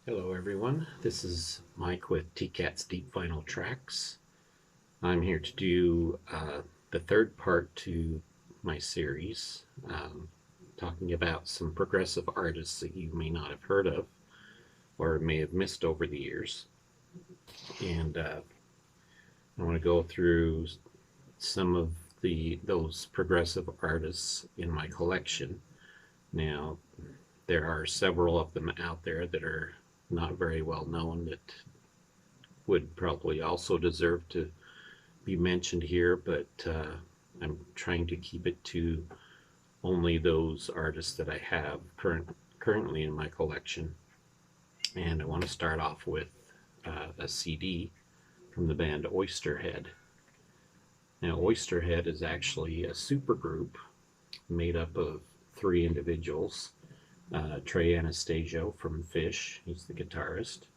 Hello everyone, this is Mike with TCAT's Deep Vinyl Tracks. I'm here to do the third part to my series, talking about some progressive artists that you may not have heard of or may have missed over the years. And I want to go through some of those progressive artists in my collection. Now, there are several of them out there that are not very well known that would probably also deserve to be mentioned here, but I'm trying to keep it to only those artists that I have currently in my collection. And I want to start off with a CD from the band Oyster Head. Now, Oyster Head is actually a supergroup made up of three individuals. Trey Anastasio from Fish, he's the guitarist.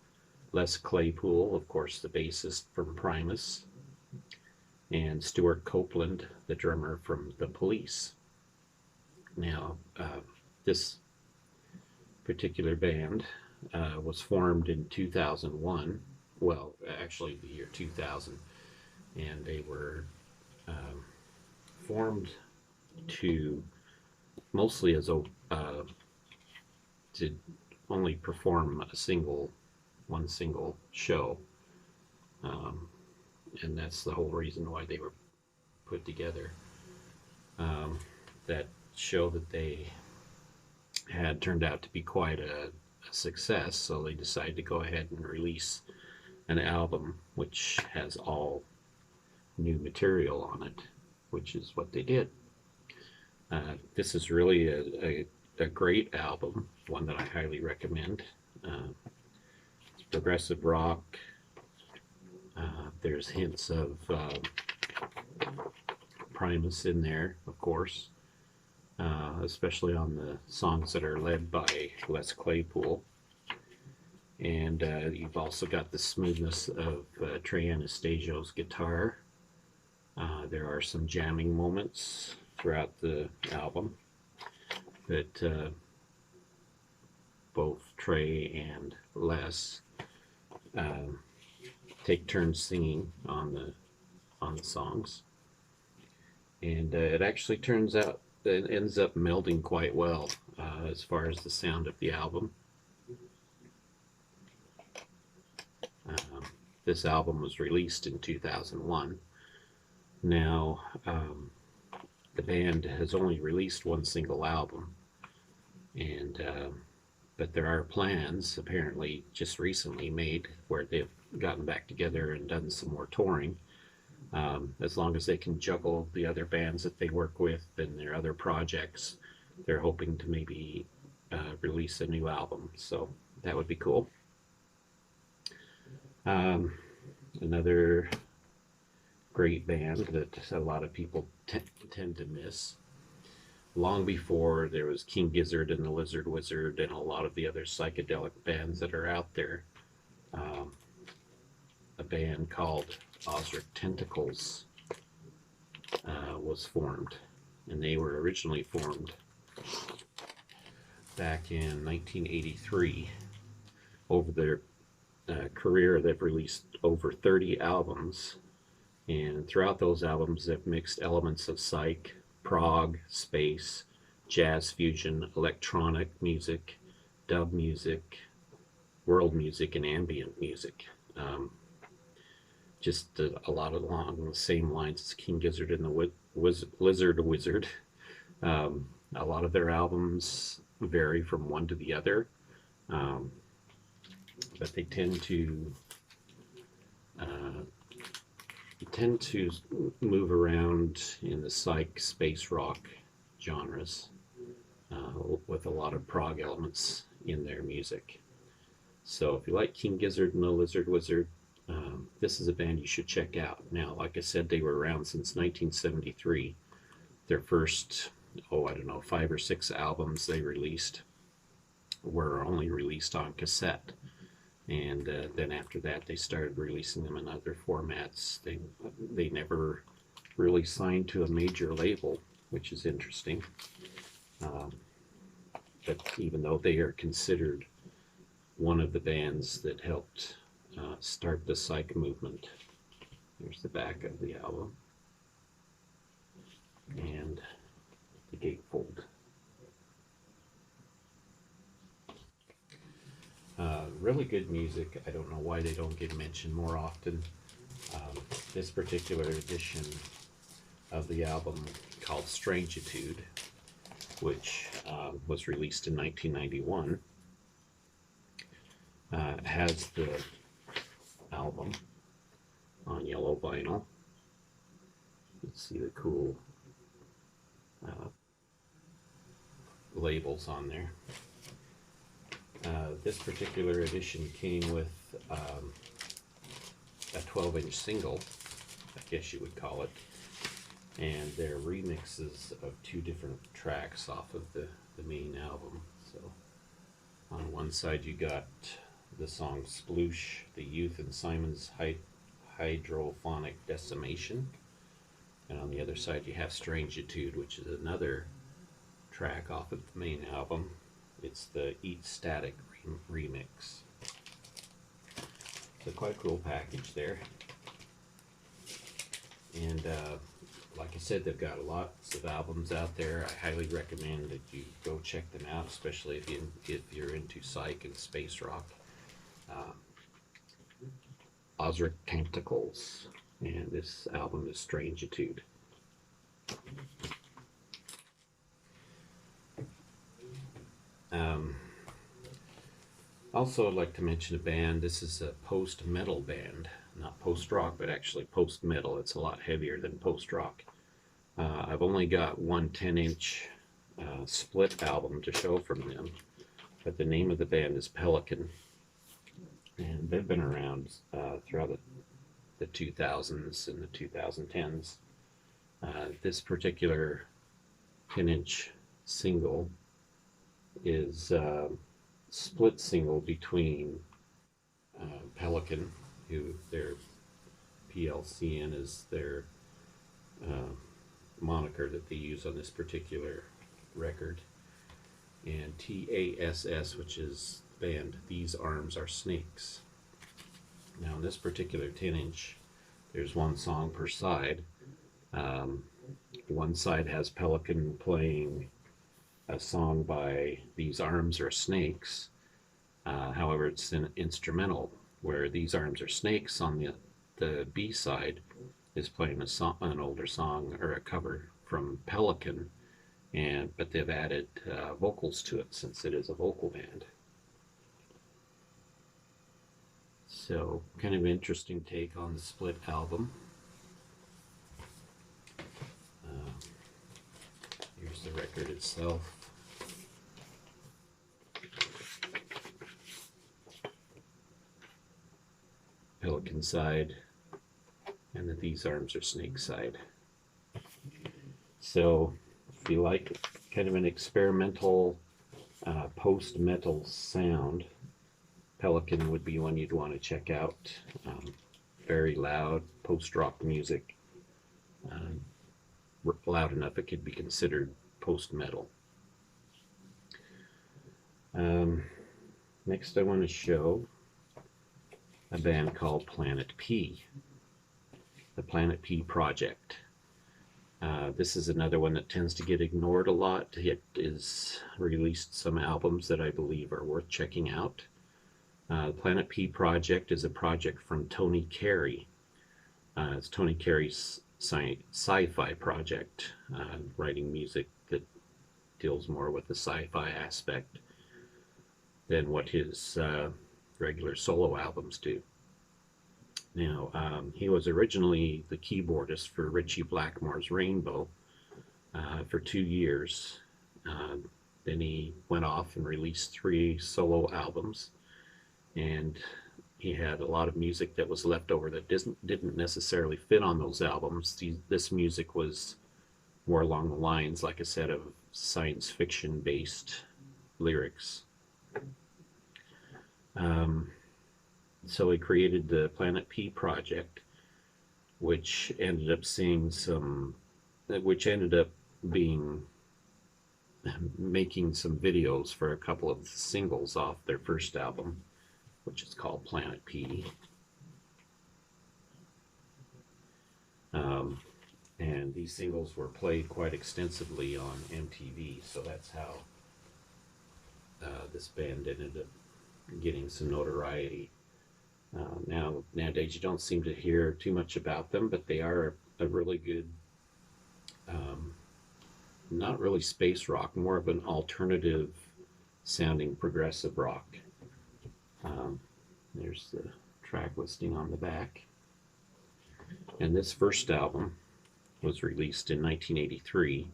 Les Claypool, of course, the bassist from Primus. And Stuart Copeland, the drummer from The Police. Now, this particular band was formed in 2001. Well, actually, the year 2000. And they were formed to mostly as a to only perform one single show, and that's the whole reason why they were put together. That show that they had turned out to be quite a success, so they decided to go ahead and release an album which has all new material on it, which is what they did. This is really a great album, one that I highly recommend. It's progressive rock. There's hints of Primus in there, of course, especially on the songs that are led by Les Claypool. And you've also got the smoothness of Trey Anastasio's guitar. There are some jamming moments throughout the album that both Trey and Les take turns singing on the songs, and it actually turns out that it ends up melding quite well as far as the sound of the album. This album was released in 2001. Now, the band has only released one single album, and but there are plans apparently just recently made where they've gotten back together and done some more touring. As long as they can juggle the other bands that they work with and their other projects, they're hoping to maybe release a new album, so that would be cool. Another great band that a lot of people tend to miss. Long before there was King Gizzard and the Lizard Wizard and a lot of the other psychedelic bands that are out there, a band called Osric Tentacles was formed. And they were originally formed back in 1983. Over their career, they've released over 30 albums. And throughout those albums, they've mixed elements of psych, prog, space, jazz fusion, electronic music, dub music, world music, and ambient music. Just a lot along the same lines as King Gizzard and the Lizard Wizard. A lot of their albums vary from one to the other, but they tend to move around in the psych, space rock genres with a lot of prog elements in their music. So if you like King Gizzard and the Lizard Wizard, this is a band you should check out. Now, like I said, they were around since 1973. Their first, I don't know, 5 or 6 albums they released were only released on cassette. And then after that, they started releasing them in other formats. They never really signed to a major label, which is interesting. But even though they are considered one of the bands that helped start the psych movement. Here's the back of the album and the gatefold. Really good music. I don't know why they don't get mentioned more often. This particular edition of the album, called Strangitude, which was released in 1991, has the album on yellow vinyl. Let's see the cool labels on there. This particular edition came with a 12-inch single, I guess you would call it, and they're remixes of two different tracks off of the main album. So on one side you got the song Sploosh, the Youth and Simon's Hydrophonic Decimation, and on the other side you have Strangitude, which is another track off of the main album. It's the Eat Static remix. So quite a cool package there. And like I said, they've got lots of albums out there. I highly recommend that you go check them out, especially if you're into psych and space rock. Osric Tentacles, and this album is Strangitude. Also, I'd like to mention a band. This is a post-metal band, not post-rock, but actually post-metal. It's a lot heavier than post-rock. I've only got one 10-inch split album to show from them, but the name of the band is Pelican, and they've been around throughout the 2000s and the 2010s. This particular 10-inch single is split single between Pelican, who their PLCN is their moniker that they use on this particular record, and TASS, which is the band These Arms Are Snakes. Now in this particular 10-inch, there's one song per side. One side has Pelican playing a song by These Arms Are Snakes. However, it's an instrumental, where These Arms Are Snakes on the B side is playing an older song, or a cover from Pelican, but they've added vocals to it since it is a vocal band. So kind of an interesting take on the split album. Here's the record itself. Pelican side, and the These Arms Are Snake side. So if you like kind of an experimental post-metal sound, Pelican would be one you'd want to check out. Very loud post-rock music, loud enough it could be considered post-metal. Next I want to show a band called Planet P, the Planet P Project. This is another one that tends to get ignored a lot. It has released some albums that I believe are worth checking out. The Planet P Project is a project from Tony Carey. It's Tony Carey's sci-fi project, writing music that deals more with the sci-fi aspect than what his regular solo albums do. Now, he was originally the keyboardist for Ritchie Blackmore's Rainbow for 2 years. Then he went off and released 3 solo albums, and he had a lot of music that was left over that didn't necessarily fit on those albums. This music was more along the lines, like I said, of science fiction based lyrics. So he created the Planet P Project, which ended up being making some videos for a couple of singles off their first album, which is called Planet P. And these singles were played quite extensively on MTV, so that's how this band ended up getting some notoriety. Nowadays you don't seem to hear too much about them, but they are a really good, not really space rock, more of an alternative sounding progressive rock. There's the track listing on the back. And this first album was released in 1983.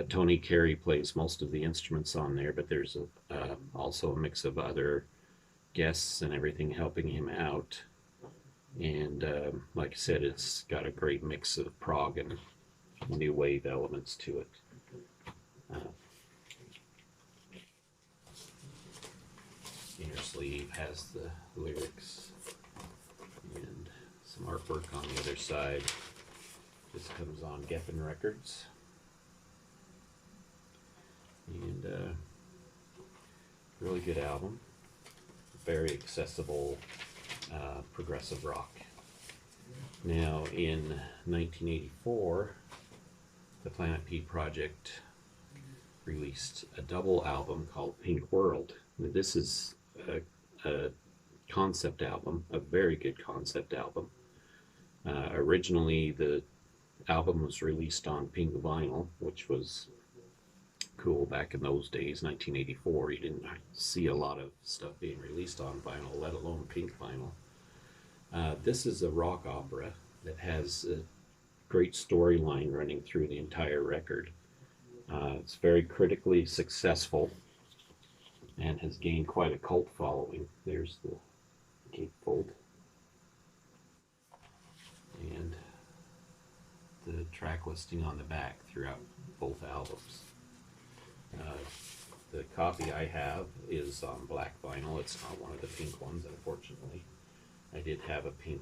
Tony Carey plays most of the instruments on there, but there's also a mix of other guests and everything helping him out. And like I said, it's got a great mix of prog and new wave elements to it. Inner sleeve has the lyrics and some artwork on the other side. This comes on Geffen Records. And really good album. Very accessible progressive rock. Now in 1984, the Planet P Project released a double album called Pink World. This is a concept album, a very good concept album. Originally the album was released on pink vinyl, which was cool back in those days, 1984. You didn't see a lot of stuff being released on vinyl, let alone pink vinyl. This is a rock opera that has a great storyline running through the entire record. It's very critically successful and has gained quite a cult following. There's the gatefold. And the track listing on the back throughout both albums. The copy I have is on black vinyl. It's not one of the pink ones, unfortunately. I did have a pink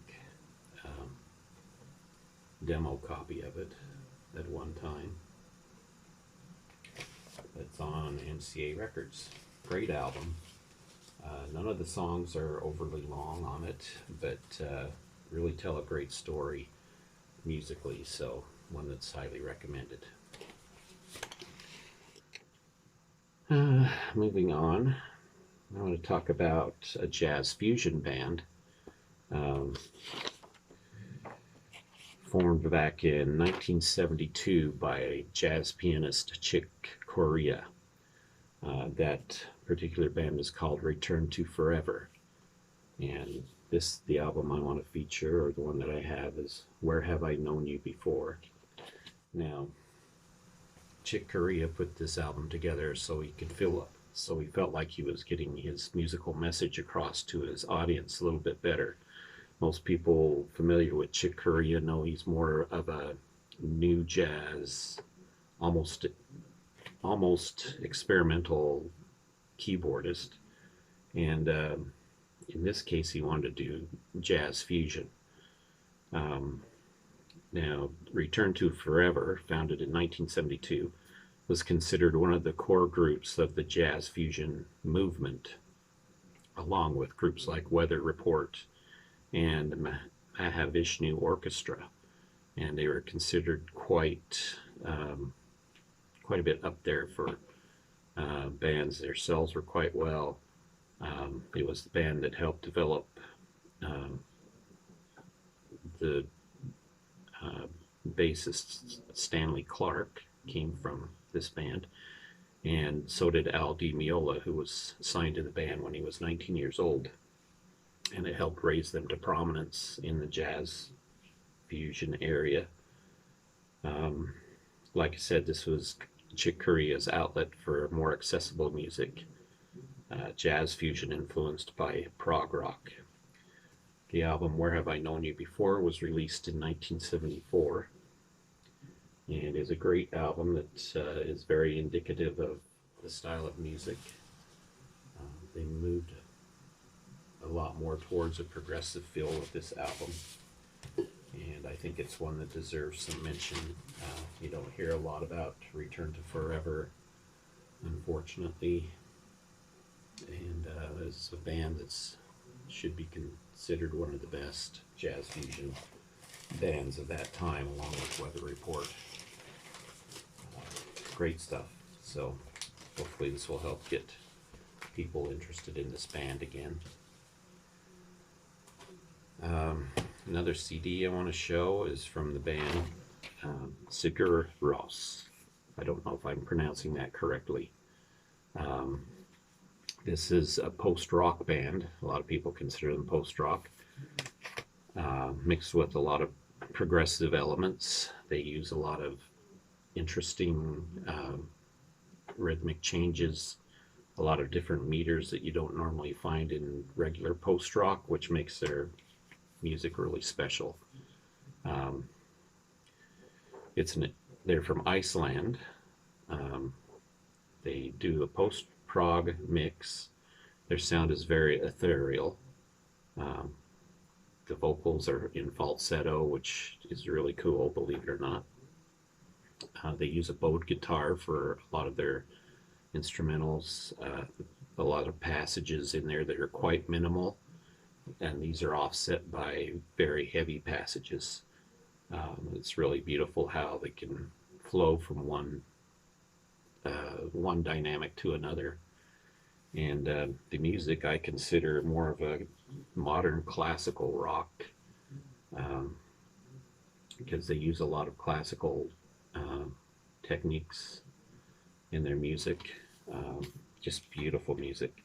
demo copy of it at one time. It's on MCA Records. Great album. None of the songs are overly long on it, but really tell a great story musically, so one that's highly recommended. Moving on, I want to talk about a jazz fusion band formed back in 1972 by jazz pianist Chick Corea. That particular band is called Return to Forever, and the album I want to feature, or the one that I have, is Where Have I Known You Before. Now, Chick Corea put this album together so he felt like he was getting his musical message across to his audience a little bit better. Most people familiar with Chick Corea know he's more of a new jazz, almost experimental keyboardist, and in this case he wanted to do jazz fusion. Now, Return to Forever, founded in 1972, was considered one of the core groups of the jazz fusion movement, along with groups like Weather Report and Mahavishnu Orchestra, and they were considered quite a bit up there for bands. Their sells were quite well. It was the band that helped develop the bassist Stanley Clark came from this band, and so did Al Di Meola, who was signed to the band when he was 19 years old, and it helped raise them to prominence in the jazz fusion area. Like I said, this was Chick Corea's outlet for more accessible music, jazz fusion influenced by prog rock. The album Where Have I Known You Before was released in 1974, and is a great album that is very indicative of the style of music. They moved a lot more towards a progressive feel with this album, and I think it's one that deserves some mention. You don't hear a lot about Return to Forever unfortunately. And it's a band that's should be considered one of the best jazz fusion bands of that time, along with Weather Report. Great stuff. So hopefully this will help get people interested in this band again. Another CD I want to show is from the band Sigur Rós. I don't know if I'm pronouncing that correctly. This is a post-rock band. A lot of people consider them post-rock, mixed with a lot of progressive elements. They use a lot of interesting rhythmic changes, a lot of different meters that you don't normally find in regular post-rock, which makes their music really special. They're from Iceland. They do a post-prog mix. Their sound is very ethereal. The vocals are in falsetto, which is really cool, believe it or not. They use a bowed guitar for a lot of their instrumentals, a lot of passages in there that are quite minimal, and these are offset by very heavy passages. It's really beautiful how they can flow from one dynamic to another. And the music I consider more of a modern classical rock, because they use a lot of classical techniques in their music. Just beautiful music.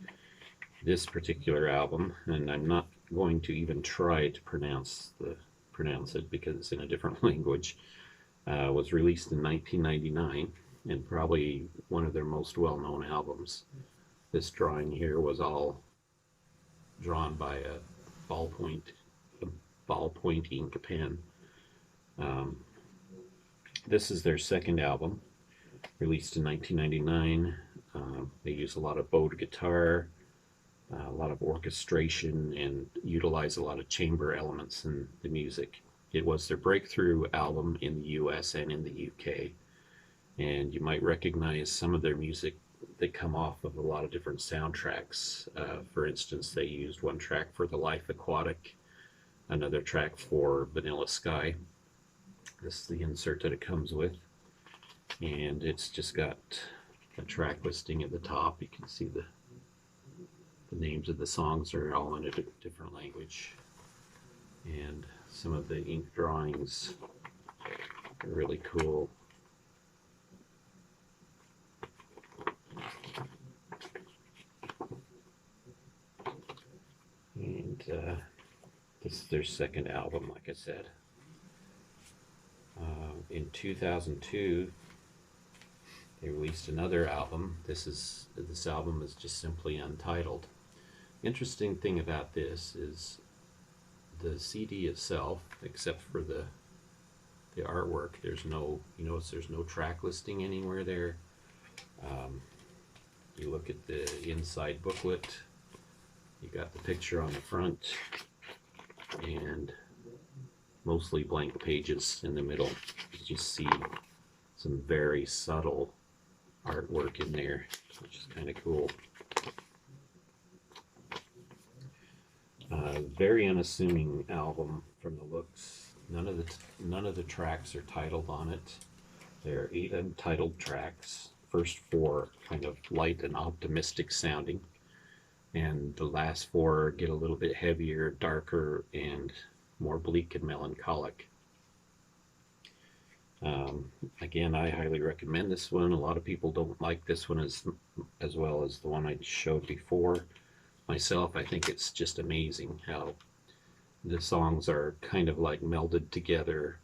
This particular album, and I'm not going to even try to pronounce it because it's in a different language, was released in 1999 and probably one of their most well-known albums. This drawing here was all drawn by a ballpoint ink pen. This is their second album, released in 1999. They use a lot of bowed guitar, a lot of orchestration, and utilize a lot of chamber elements in the music. It was their breakthrough album in the US and in the UK, and you might recognize some of their music that come off of a lot of different soundtracks. For instance, they used one track for The Life Aquatic, another track for Vanilla Sky. This is the insert that it comes with, and it's just got a track listing at the top. You can see the names of the songs are all in a different language, and some of the ink drawings are really cool. And this is their second album, like I said. In 2002, they released another album. This album is just simply Untitled. Interesting thing about this is the CD itself, except for the artwork, there's no, you notice there's no track listing anywhere there. You look at the inside booklet, you got the picture on the front, and mostly blank pages in the middle. You just see some very subtle artwork in there, which is kind of cool. Very unassuming album from the looks. None of the tracks are titled on it. There are 8 untitled tracks. First 4 kind of light and optimistic sounding, and the last 4 get a little bit heavier, darker, and more bleak and melancholic. Again, I highly recommend this one. A lot of people don't like this one as well as the one I showed before. Myself, I think it's just amazing how the songs are kind of like melded together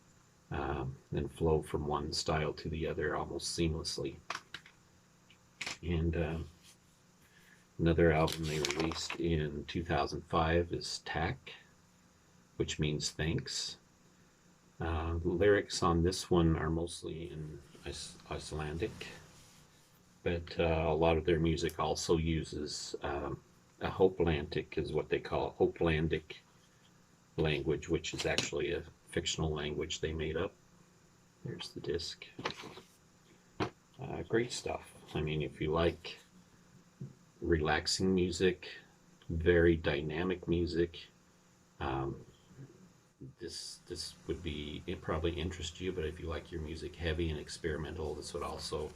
and flow from one style to the other almost seamlessly. And another album they released in 2005 is Tak, which means thanks. The lyrics on this one are mostly in Icelandic, but a lot of their music also uses a Hopelandic, is what they call it, Hopelandic language, which is actually a fictional language they made up. There's the disc. Great stuff. I mean, if you like relaxing music, very dynamic music, um, this would be, it probably interest you. But if you like your music heavy and experimental, this would also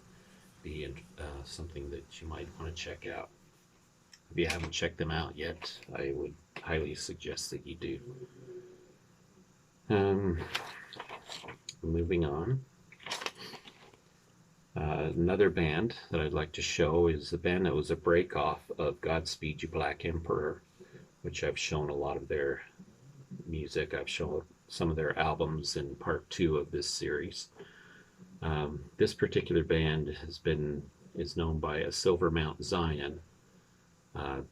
be something that you might want to check out. If you haven't checked them out yet, I would highly suggest that you do. Moving on. Another band that I'd like to show is a band that was a break-off of Godspeed You Black Emperor, which I've shown a lot of their music. I've shown some of their albums in part 2 of this series. This particular band is known by a Silver Mount Zion.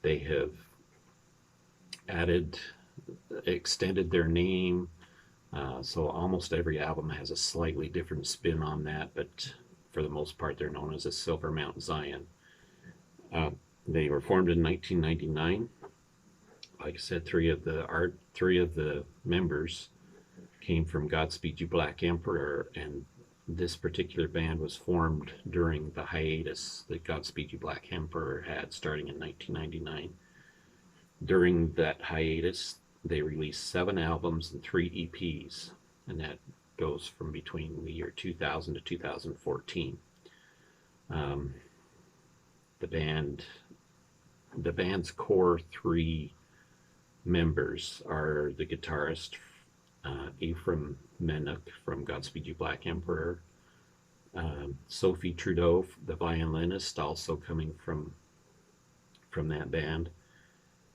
They have extended their name, so almost every album has a slightly different spin on that, but for the most part they're known as a Silver Mount Zion. They were formed in 1999. Like I said, three of the members came from Godspeed You Black Emperor, and this particular band was formed during the hiatus that Godspeed You Black Emperor had, starting in 1999. During that hiatus, they released 7 albums and 3 EPs, and that goes from between the year 2000 to 2014. The band's core 3 members are the guitarist Ephraim Menoch from Godspeed You Black Emperor, Sophie Trudeau, the violinist, also coming from that band,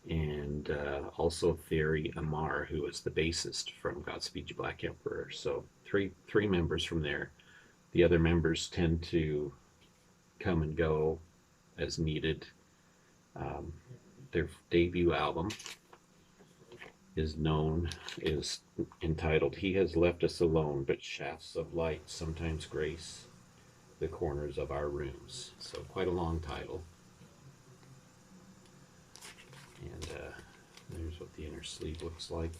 and also Thierry Amar, who is the bassist from Godspeed You Black Emperor. So three members from there. The other members tend to come and go as needed. Their debut album is entitled He Has Left Us Alone, But Shafts of Light Sometimes Grace the Corners of Our Rooms. So quite a long title. And there's what the inner sleeve looks like.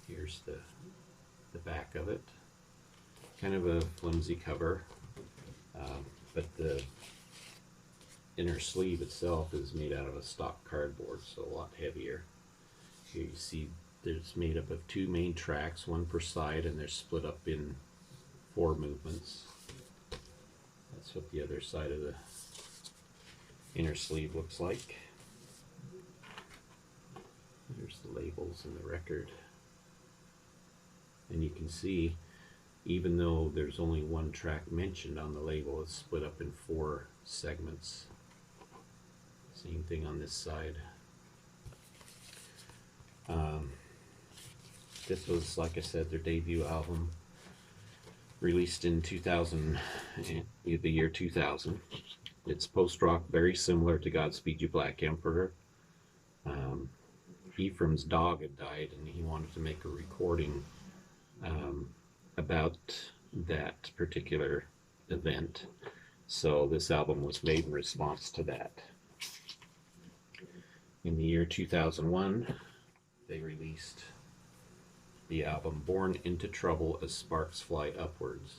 Here's the back of it. Kind of a flimsy cover, but the inner sleeve itself is made out of a stock cardboard, so a lot heavier. Here you see there's made up of 2 main tracks, 1 per side, and they're split up in 4 movements. That's what the other side of the inner sleeve looks like. There's the labels and the record. And you can see, even though there's only 1 track mentioned on the label, it's split up in 4 segments. Same thing on this side. This was, like I said, their debut album, released in the year 2000. It's post-rock, very similar to Godspeed You Black Emperor. Ephraim's dog had died, and he wanted to make a recording about that particular event. So this album was made in response to that. In the year 2001, they released the album Born Into Trouble as Sparks Fly Upwards.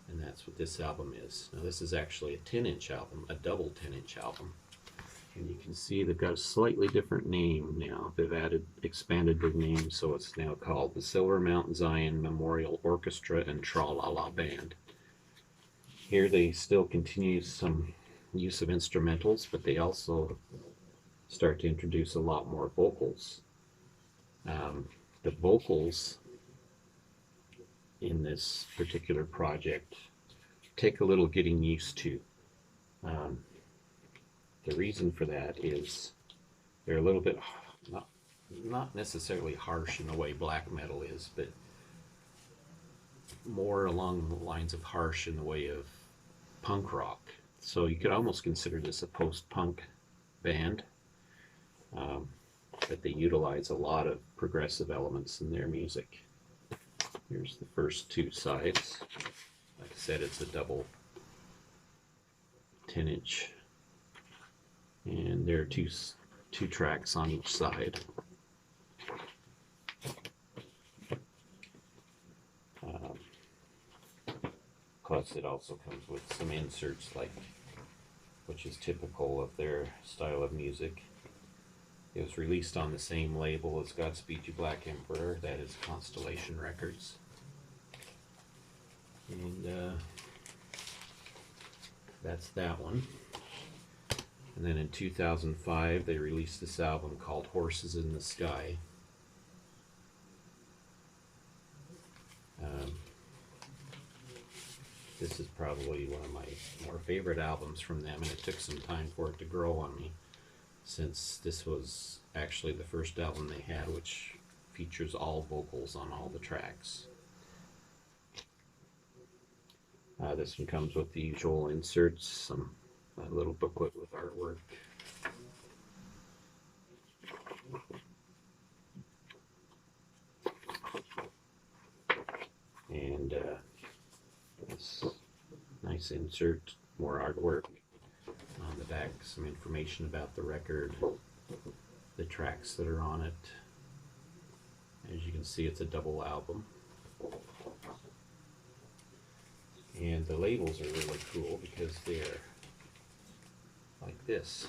And that's what this album is. Now this is actually a 10-inch album, a double 10-inch album. And you can see they've got a slightly different name now. They've expanded their name, so it's now called the Silver Mount Zion Memorial Orchestra and Tra-La-La Band. Here they still continue some use of instrumentals, but they also start to introduce a lot more vocals. The vocals in this particular project take a little getting used to. The reason for that is they're a little bit not necessarily harsh in the way black metal is, but more along the lines of harsh in the way of punk rock. So you could almost consider this a post-punk band, but they utilize a lot of progressive elements in their music. Here's the first 2 sides. Like I said, it's a double 10-inch, and there are two tracks on each side. Plus it also comes with some inserts, like, which is typical of their style of music. It was released on the same label as Godspeed You Black Emperor, that is Constellation Records. And that's that one. And then in 2005 they released this album called Horses in the Sky. This is probably one of my more favorite albums from them, and it took some time for it to grow on me, since this was actually the first album they had which features all vocals on all the tracks. This one comes with the usual inserts, a little booklet with artwork. And this nice insert, more artwork. On the back, some information about the record, the tracks that are on it. As you can see, it's a double album. And the labels are really cool because they're like this.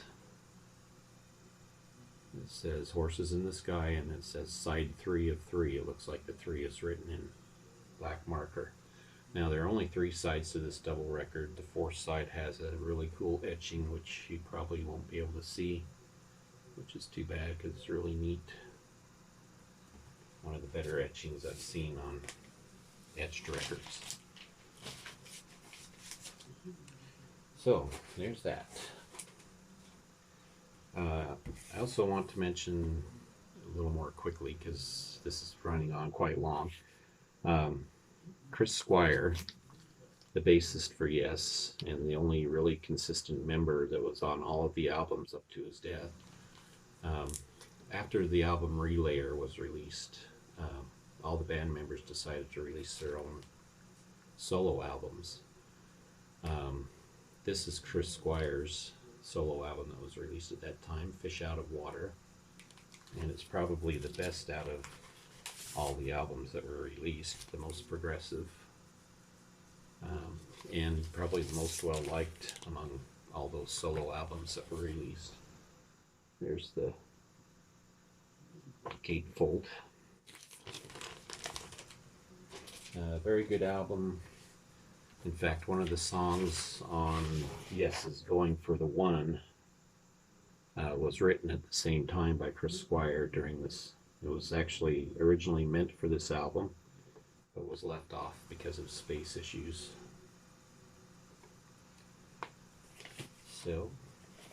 It says Horses in the Sky, and it says side 3 of 3. It looks like the 3 is written in black marker. Now, there are only 3 sides to this double record. The 4th side has a really cool etching, which you probably won't be able to see, which is too bad because it's really neat. One of the better etchings I've seen on etched records. So, there's that. I also want to mention a little more quickly, because this is running on quite long. Chris Squire, the bassist for Yes, and the only really consistent member that was on all of the albums up to his death. After the album Relayer was released, all the band members decided to release their own solo albums. This is Chris Squire's solo album that was released at that time, Fish Out of Water, and it's probably the best out of all the albums that were released, the most progressive, and probably the most well liked among all those solo albums that were released. There's the gatefold. Very good album. In fact, one of the songs on Yes's Going for the One was written at the same time by Chris Squire during this. It was actually originally meant for this album, but was left off because of space issues. So,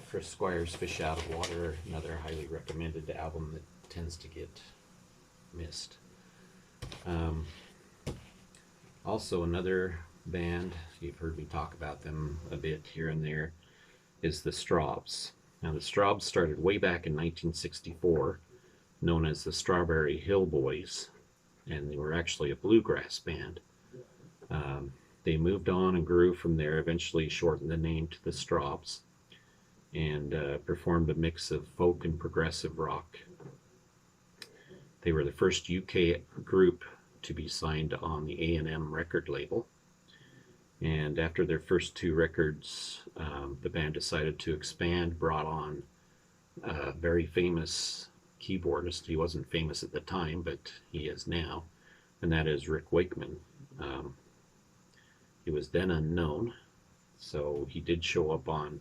Chris Squire's Fish Out of Water, another highly recommended album that tends to get missed. Also, another band, you've heard me talk about them a bit here and there, is the Strawbs. Now, the Strawbs started way back in 1964, known as the Strawberry Hill Boys, and they were actually a bluegrass band. They moved on and grew from there, eventually shortened the name to the Strawbs, and performed a mix of folk and progressive rock. They were the first UK group to be signed on the A&M record label. And after their first 2 records, the band decided to expand, brought on a very famous keyboardist. He wasn't famous at the time, but he is now, and that is Rick Wakeman. He was then unknown, so he did show up on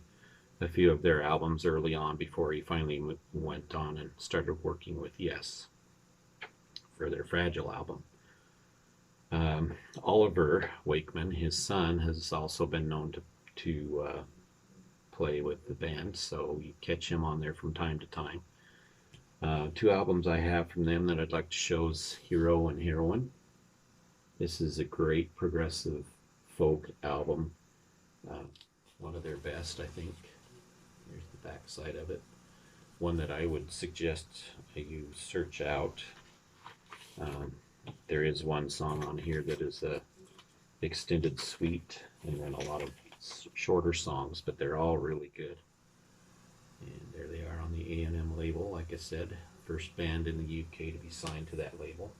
a few of their albums early on before he finally went on and started working with Yes for their Fragile album. Oliver Wakeman, his son, has also been known to play with the band, so you catch him on there from time to time. 2 albums I have from them that I'd like to show is Hero and Heroin. This is a great progressive folk album, one of their best, I think. Here's the back side of it. One that I would suggest you search out. There is one song on here that is a extended suite, and then a lot of shorter songs, but they're all really good. And there they are on the A&M label, like I said, first band in the UK to be signed to that label.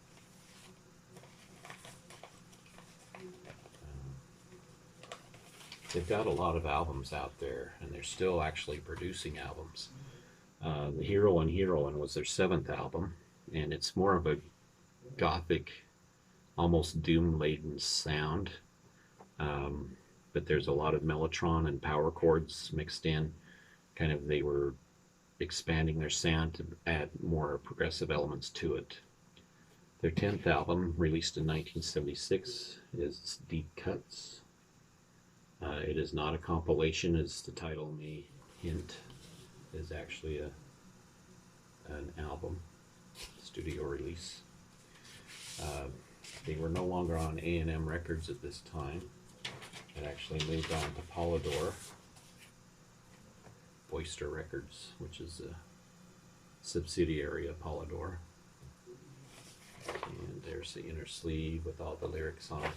they've got a lot of albums out there, and they're still actually producing albums. The Heroin was their seventh album, and it's more of a gothic, almost doom-laden sound. Um, but there's a lot of mellotron and power chords mixed in. Kind of, they were expanding their sound to add more progressive elements to it. Their 10th album, released in 1976, is Deep Cuts. It is not a compilation, as the title may hint. It is actually an album, studio release. They were no longer on A&M Records at this time. It actually moved on to Polydor, Oyster Records, which is a subsidiary of Polydor. And there's the inner sleeve with all the lyrics on it.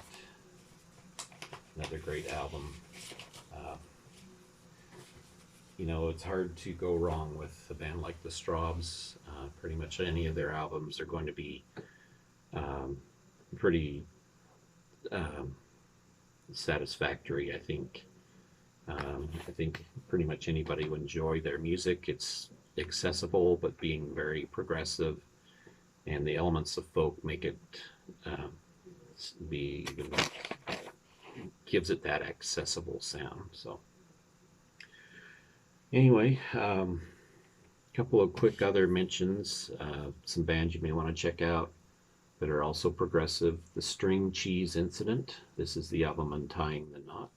Another great album. You know, it's hard to go wrong with a band like the Strawbs. Pretty much any of their albums are going to be pretty satisfactory, I think. I think pretty much anybody will enjoy their music. It's accessible, but being very progressive, and the elements of folk make it be even gives it that accessible sound. So anyway, a couple of quick other mentions. Some bands you may want to check out that are also progressive. The String Cheese Incident. This is the album Untying the Knot.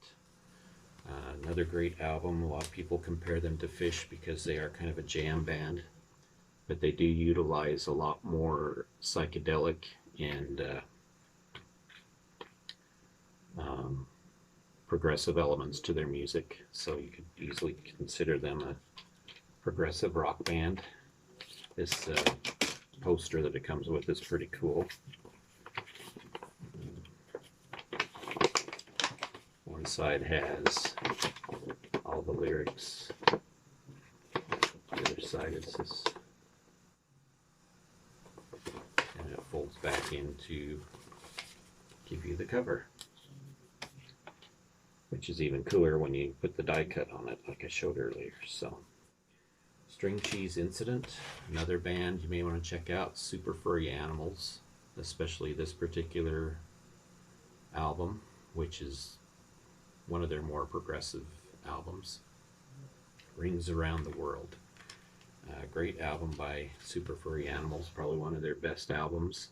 Another great album. A lot of people compare them to Fish because they are kind of a jam band, but they do utilize a lot more psychedelic and progressive elements to their music, so you could easily consider them a progressive rock band. This poster that it comes with is pretty cool. One side has all the lyrics. The other side is this, and it folds back in to give you the cover, which is even cooler when you put the die cut on it, like I showed earlier. So, String Cheese Incident, another band you may want to check out. Super Furry Animals, especially this particular album, which is one of their more progressive albums. Rings Around the World. Great album by Super Furry Animals, probably one of their best albums.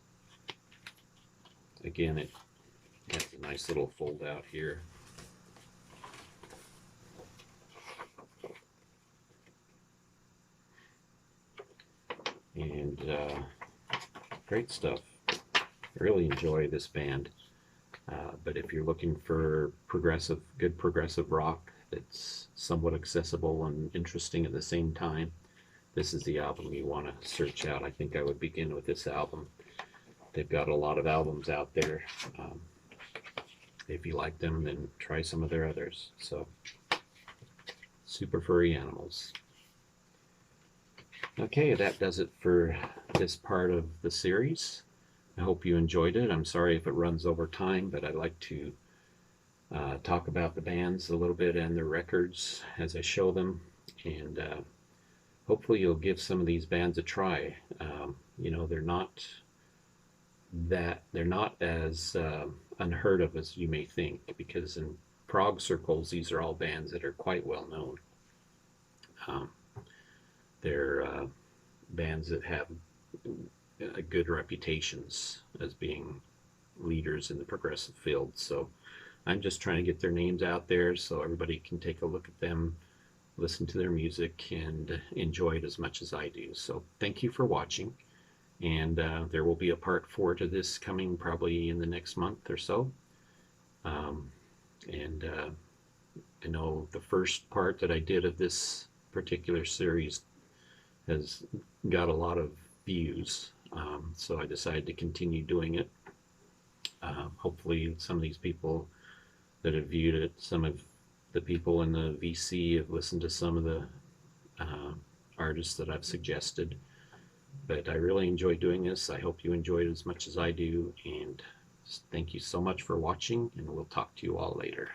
Again, it has a nice little fold out here. And great stuff. I really enjoy this band. But if you're looking for good progressive rock that's somewhat accessible and interesting at the same time, this is the album you want to search out. I think I would begin with this album. They've got a lot of albums out there. If you like them, then try some of their others. So, Super Furry Animals. Okay, that does it for this part of the series. I hope you enjoyed it. I'm sorry if it runs over time, but I like to talk about the bands a little bit and their records as I show them, and hopefully you'll give some of these bands a try. You know, they're not as unheard of as you may think, because in prog circles these are all bands that are quite well known. They're bands that have good reputations as being leaders in the progressive field. So I'm just trying to get their names out there so everybody can take a look at them, listen to their music, and enjoy it as much as I do. So thank you for watching, and there will be a part 4 to this coming probably in the next month or so. I know the first part that I did of this particular series has got a lot of views, so I decided to continue doing it. Hopefully some of these people that have viewed it, some of the people in the VC have listened to some of the artists that I've suggested. But I really enjoy doing this. I hope you enjoy it as much as I do, and thank you so much for watching, and we'll talk to you all later.